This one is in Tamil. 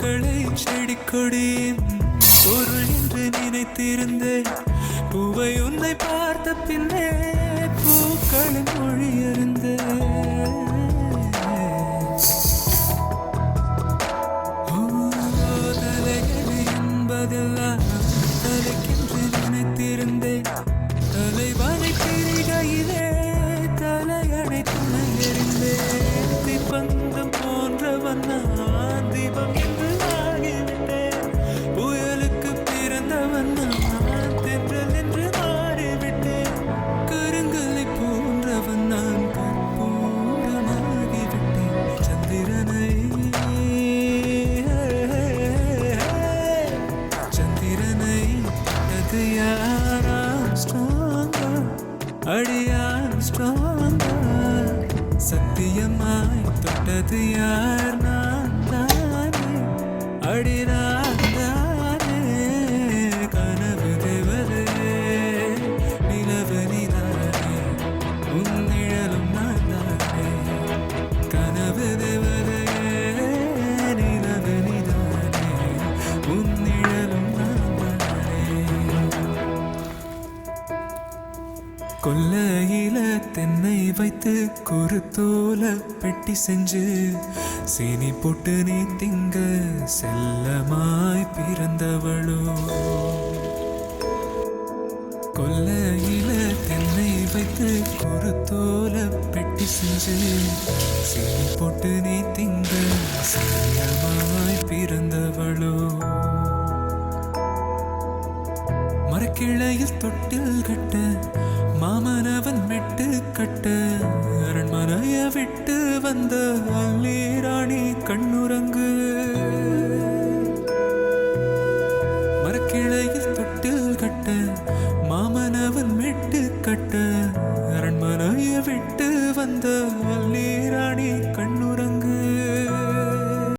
பூக்களை செடி கொடியின் பொருள் என்று நினைத்திருந்தேன். பூவை உன்னை பார்த்த பின்னே பூக்களின் மொழி அறிந்தேன். தலையணை என்பதெல்லாம் தலைக்கென்று நினைத்திருந்தேன். தலைவனை பிரிகையிலே தலையணை துணை எறிந்தேன். தீபந்தம் போன்றவன் நான் தீபம் என்று ஆகிவிட்டேன். புயலுக்கு பிறந்தவன் நான் தென்றல் என்று மாறிவிட்டேன். கருங்கலை போன்றவன் நான் கற்பூரமாகிவிட்டேன். சந்திரனை அது யாராம் ஸ்ட்ராங்கா அடியான் ஸ்ட்ராங்கா சத்தியமாய் தொட்டது யார் நான் தானே அடி நான் தானே. கனவு தேவதே நிலவு நீதானே உன் நிழலும் நான் தானே. கனவு தேவதே நிலவு நீதானே உன் நிழலும் நான் தானே. கொல்லையில தென்னை வைத்து குருத்தோல பெட்டி செஞ்சு சீனி போட்டு நீ திங்க செல்லமாய் பிறந்தவளோ. கொல்லையில தென்னை வைத்து குருத்தோல பெட்டி செஞ்சு சீனி போட்டு நீ திங்க செல்லமாய் பிறந்தவளோ. மரக்கிளையில் தொட்டில் கட்ட மாமனவன் மெட்டு கட்ட அரண்மனைய விட்டு வந்த அல்லி ராணி கண்ணுறங்கு. மரக்கிளையில் தொட்டில் கட்ட மாமனவன் மெட்டு கட்ட அரண்மனைய விட்டு வந்த அல்லி